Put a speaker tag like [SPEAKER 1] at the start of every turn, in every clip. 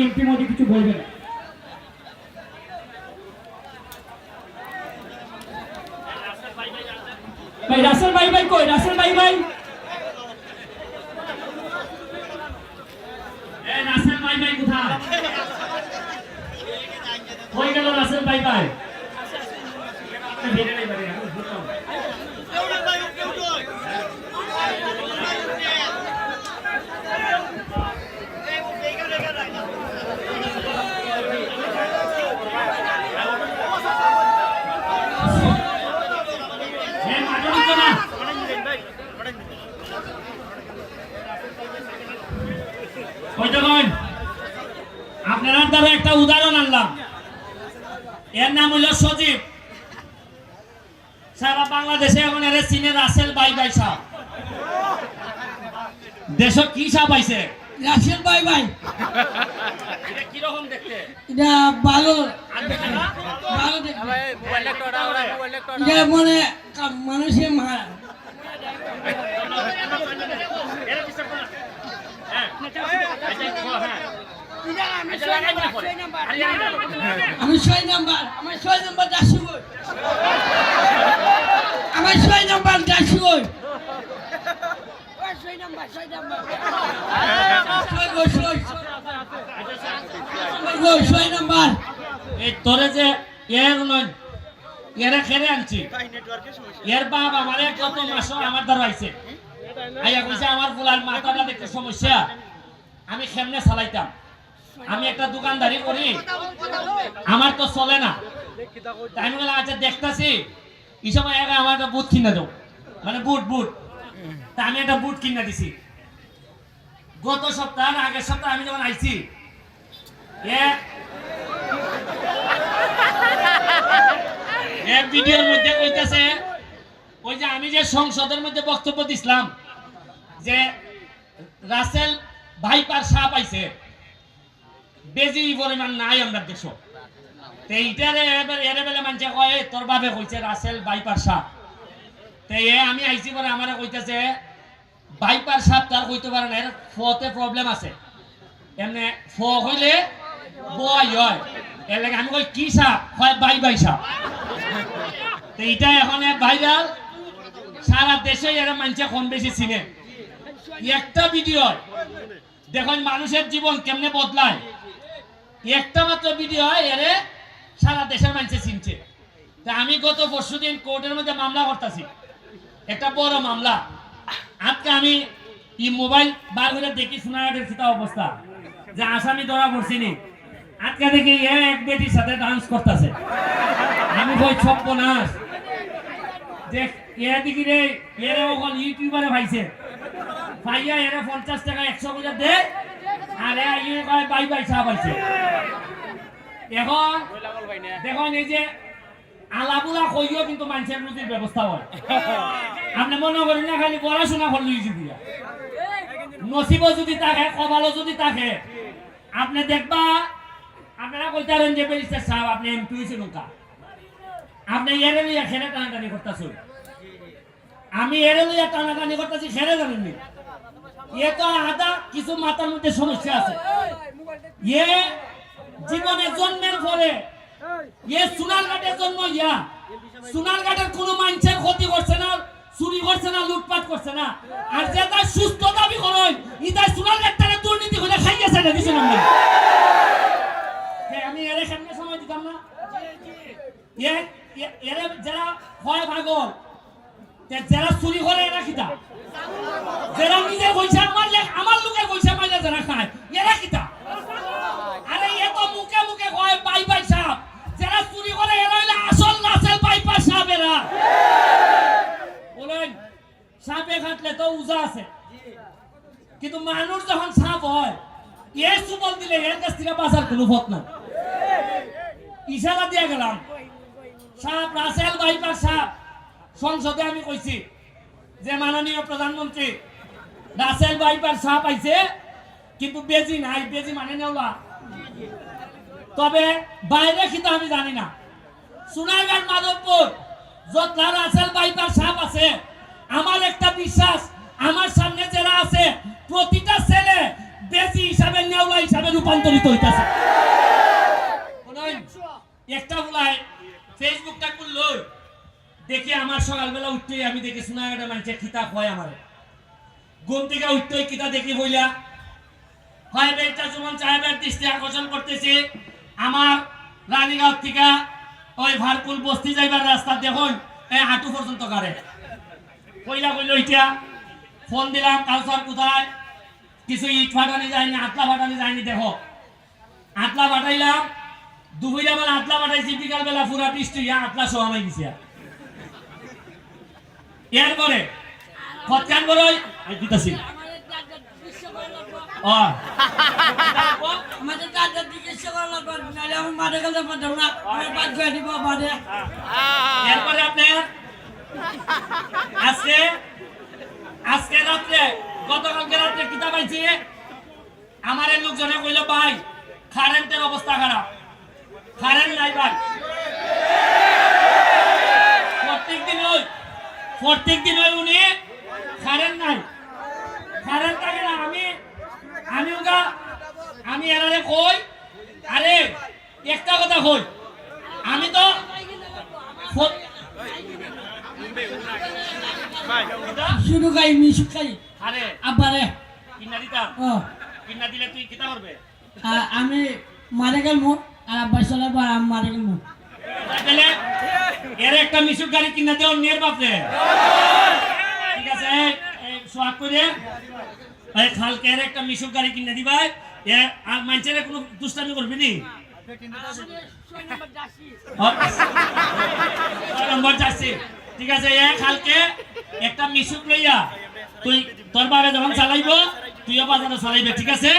[SPEAKER 1] MP Modi কিছু বলবেন। ভাই রাসেল ভাই কই? রাসেল ভাই রাসেল ভাই কোথায় হয়ে গেল? রাসেল ভাই আপনারা দ্বারা একটা উদাহরণ আনলাম। এর নাম হইল সজীব। সারা বাংলাদেশে এখন এর চীনে রাসেল ভাই সাহেব। দেশ কি সাহেব আইছে?
[SPEAKER 2] রাসেল ভাই
[SPEAKER 1] এটা কি রকম দেখতে?
[SPEAKER 2] এটা ভালো
[SPEAKER 1] ভালো
[SPEAKER 2] দেখতে। এটা মানে মানুষের মারা আমি 6 নাম্বার আমার 6 নাম্বার দাসুগো আমার 6 নাম্বার দাসুগো 6 নাম্বার
[SPEAKER 1] এই তোরে যে এর নয় এরা খেলে আনছি এর বাপ আমারে কত মাস আমার দ্বারা আইছে আইয়া কইছে আমার ফুলার মাথাটা দেখতে সমস্যা আমি কেমনে চালাইতাম আমি একটা দোকানদারি করি আমার তো চলে না আমি বললাম আচ্ছা দেখতাছি এই সময় আমার একটা বুট কিনে দাও মানে বুট তা আমি একটা বুট কিনে দিছি গত সপ্তাহ আগের সপ্তাহ আমি যখন আইছি ভিডিওর মধ্যে কইতাছে ওই যে আমি যে সংসদের মধ্যে বক্তব্য দিছিলাম যে রাসেল ভাইপার সাপ আইছে বেজি পরিমাণ নাই আমরা দেশ এইটারে এরে বেলে মানুষে কয় তোর বাবে কইছে রাসেল ভাইপার সাপ আমি আইছি পরে আমারে কইতাছে ভাইপার সাপ তার কইতে পারে না এর ফতে প্রবলেম আছে এমনি ফ হইলে বয় হয় এর লাগে আমি কই কি সাপ হয় ভাই সাপ এইটা এখন ভাইরাল সারা দেশে এরা মানুষে কম বেশি চিনে একটা ভিডিও দেখুন মানুষের জীবন কেমনে বদলায় একটা মাত্র ভিডিও এরে সারা দেশের মানুষে চিনছে আমি গত পরশুদিন কোর্টের মধ্যে মামলা করতেছি একটা বড় মামলা আজকে আমি এই মোবাইল বার করে দেখি সোনাঘাটের খিতা অবস্থা যে আসামি ধরা পড়ছিনি আজকে দেখি এক বেটির সাথে ডান্স করতেছে আমি কই সর্বনাশ দেখ দেখি রে এরা ওখান ইউটিউবারে ভাইছে ভাইয়া এরা 50 টাকা 100 করে দে আরে ভাই সাহেব আছে এখন দেখুন এই যে আলাপুলা কইও কিন্তু মানুষের রুজির ব্যবস্থা হয় আপনি মনে করেন না খালি পড়াশোনা করলে দিয়া নসিবও যদি থাকে কপালও যদি থাকে আপনি দেখবা আপনারা কইতে পারেন যে ব্যারিস্টার সাহেব আপনি এমপি হয়েছেন নৌকা আপনি এরে লইয়া খেলে টানাটানি করতেছেন আমি এরে লইয়া টানাটানি করতেছি খেলে জানেননি এ তো আদা কিছু মাথার মধ্যে সমস্যা আছে এ জীবনে জন্মের পরে এ সোনারঘাটের জন্ম ইয়া সোনারঘাটের কোনো মানুষের ক্ষতি করছে না চুরি করছে না লুটপাট করছে না আর যে তার সুস্থ দাবি করেন ইতার সোনারঘাটটারে দুর্নীতি করে খাইয়েছে না দিছেন আমি এর সামনে সময় দিতাম না এরা যারা হয় ভাগল যারা চুরি করে এরা কিতা যারা নিজে পয়সা মারলে আমার লোকের পয়সা মারলে যারা খায় এরা কিতা আরে এত মুখে মুখে কয় ভাই সাহেব যারা চুরি করে এরা হইলে আসল রাসেল ভাইপার সাহেব এরা বলেন সাপে কাটলে তো উজা আছে কিন্তু মানুষ যখন সাপ হয় এ সুবল দিলে এর কাছ থেকে বাঁচার কোনো পথ না ইশারা দিয়ে গেলাম সাপ রাসেল ভাইপার সাহেব সংসদে আমি কইছি যে মাননীয় প্রধানমন্ত্রী রাসেল ভাইপার সাপ আইছে কিন্তু বেজি নাই বেজি মানে নেওয়া তবে বাইরে কিন্তু আমি জানি না সোনারঘাট মাধবপুর যত রাসেল ভাইপার সাপ আছে আমার একটা বিশ্বাস আমার সামনে যারা আছে প্রতিটা ছেলে বেশি হিসাবে নেওয়া হিসাবে রূপান্তরিত হইতাছে একটা বলাই ফেসবুকটা খুললো দেখি আমার সকালবেলা উঠতেই আমি দেখি সোনাগাটা মানুষের খিতা হয় আমার ঘুম থেকে উঠতেই কিতা দেখি বইলা হয় বেটা সুমন সাহেবের দৃষ্টি আকর্ষণ করতেছে আমার রানীগাঁও থেকে ওই ভারপুল বস্তি যাইবার রাস্তা দেখুন এই হাঁটু পর্যন্ত গাড়ে কইলা কইলো ইটা ফোন দিলাম কালসার কোথায় কিছু ইট ফাটানি যায়নি আটলা ফাটানি যায়নি দেখো আটলা ফাটাইলাম দুপুরে বেলা আটলা ফাটাইছি বিকাল বেলা পুরা বৃষ্টি আটলা সহামাই দিছে এরপরে কতক্ষণ বড়ই আমি দিতাছি
[SPEAKER 2] আমাদের দাদার চিকিৎসা করা লাগবে নাহলে আমি মাঠে গেলে পাঠাবো না আমি বাদ করে দিব মাঠে
[SPEAKER 1] এরপরে আপনি আজকে রাত্রে গতকালকে রাত্রে কিতা পাইছি আমার লোকজনে কইল ভাই কারেন্টের অবস্থা খারাপ কারেন্ট নাই ভাই প্রত্যেক দিন ওই উনি কারেন্ট নাই কারেন্ট থাকে না আমি এরারে কই আরে একটা কথা কই আমি তো
[SPEAKER 2] শুরু খাই মিশু খাই
[SPEAKER 1] আরে
[SPEAKER 2] আবারে
[SPEAKER 1] কিনা দিতা
[SPEAKER 2] ও
[SPEAKER 1] কিনা দিলে তুই কিতা করবে
[SPEAKER 2] আমি মারে গেলমু আর আব্বার সাথে আমি মারে গেলমু
[SPEAKER 1] তাহলে এর একটা মিশুক গাড়ি কিনা দেও নিয়ে বাপরে ঠিক আছে এই সোয়াগ করে এই খালকে এর একটা মিশুক গাড়ি কিনা দিবা এ আর মানুষের কোনো দুষ্টামি করবি নি নম্বর যাচ্ছে ঠিক আছে এ খালকে একটা মিশুক লইয়া তুই তোর বাবা যখন চালাইব তুইও বাজারে চালাইবে ঠিক আছে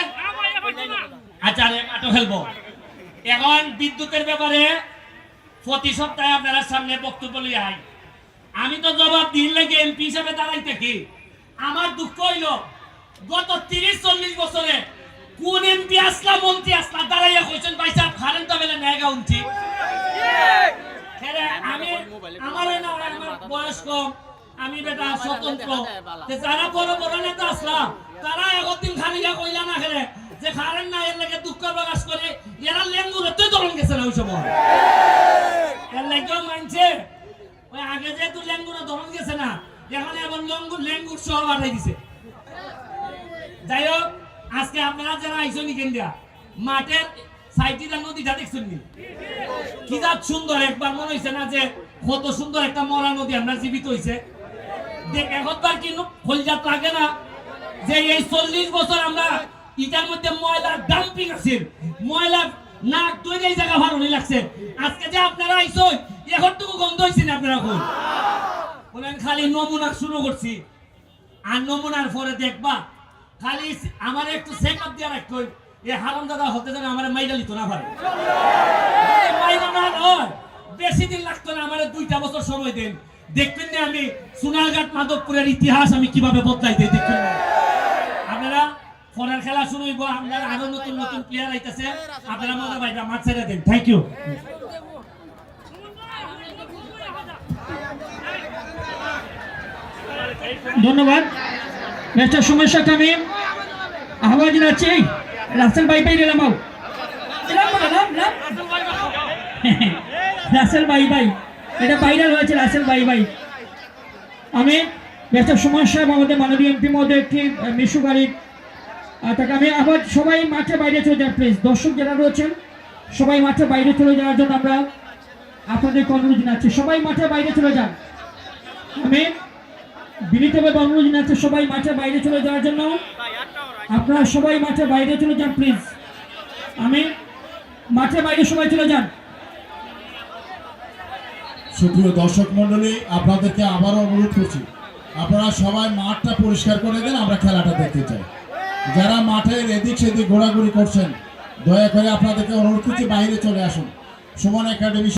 [SPEAKER 1] আচ্ছা রে মাঠও খেলবো এখন বিদ্যুতের ব্যাপারে প্রতি সপ্তাহে আপনারা সামনে বক্তব্য লিয়ে আই আমি তো জবাব দিন লাগে এমপি হিসাবে দাঁড়াইতে কি আমার দুঃখ হইল গত 30-40 বছরে কোন এমপি আসলা মন্ত্রী আসলা দাঁড়াইয়া কইছেন ভাই সাহেব কারেন্ট বেলে নেগা উঠছি আমি আমার বয়স কম আমি বেটা স্বতন্ত্র যারা বড় বড় নেতা আসলাম তারা একদিন খানিকা কইলা না খেলে যে কারেন্ট না এর লাগে দুঃখ প্রকাশ করে এরা লেঙ্গুর তুই ধরন গেছে না ওই সময় এর লাগে মানছে ওই আগে যে তুই লেঙ্গুর ধরন গেছে না এখন এমন লেঙ্গুর সহ বাড়াই দিছে যাই হোক আজকে আপনারা যারা আইসন ইন্ডিয়া মাঠের সাইটিটা নদীটা দেখছেন নি কি যা সুন্দর একবার মনে হইছে না যে কত সুন্দর একটা মরা নদী আমরা জীবিত হইছে দেখ একবার কি ফলজাত লাগে না যে এই 40 বছর আমরা ইটার মধ্যে ময়লার ডাম্পিং আছে ময়লা নাক তৈরি এই জায়গা ভালো লাগছে আজকে যে আপনারা আইসন এখনটুকু গন্ধ হইছে না আপনারা কোন বলেন খালি নমুনা শুরু করছি আর নমুনার পরে দেখবা খালি আমার একটু চেকআপ দিয়া রাখতো এই হারাম দাদা হতে যেন আমার মাইরা লিতো না পারে মাইরা না নয় বেশি দিন লাগতো না আমার 2টা বছর সময় দেন দেখবেন না আমি সোনারঘাট মাধবপুরের ইতিহাস আমি কিভাবে বদলাই দেই দেখবেন না আপনারা ফোনের খেলা শুরু হইব আপনারা আরো নতুন নতুন প্লেয়ার আইতাছে আপনারা মজা পাইবা মাঠ ছেড়ে দেন থ্যাংক ইউ
[SPEAKER 3] ধন্যবাদ নেক্সট সমস্যাটা আমি আহ্বান জানাচ্ছি রাসেল ভাই ভাই এলাম রাসেল ভাই ভাই এটা ভাইরাল হয়েছে রাসেল ভাই ভাই আমি ব্যস্ত সমস্যা আমাদের মাননীয় এমপি মধ্যে একটি মিশু গাড়ি তাকে আমি আবার সবাই মাঠে বাইরে চলে যান প্লিজ দর্শক যারা রয়েছেন সবাই মাঠে বাইরে চলে যাওয়ার জন্য আমরা আপনাদের অনুরোধ জানাচ্ছি সবাই মাঠে বাইরে চলে যান আমি বিনীতভাবে অনুরোধ জানাচ্ছি সবাই মাঠে বাইরে চলে যাওয়ার জন্য আপনারা সবাই মাঠে বাইরে চলে যান প্লিজ আমি মাঠে বাইরে সবাই চলে যান
[SPEAKER 4] সুপ্রিয় দর্শক মণ্ডলী আপনাদেরকে আবারও অনুরোধ করছি আপনারা সবাই মাঠটা পরিষ্কার করে দেন আমরা খেলাটা দেখতে চাই যারা মাঠের এদিক সেদিক ঘোরাঘুরি করছেন দয়া করে আপনাদেরকে অনুরোধ করছি বাইরে চলে আসুন সুমন একাডেমি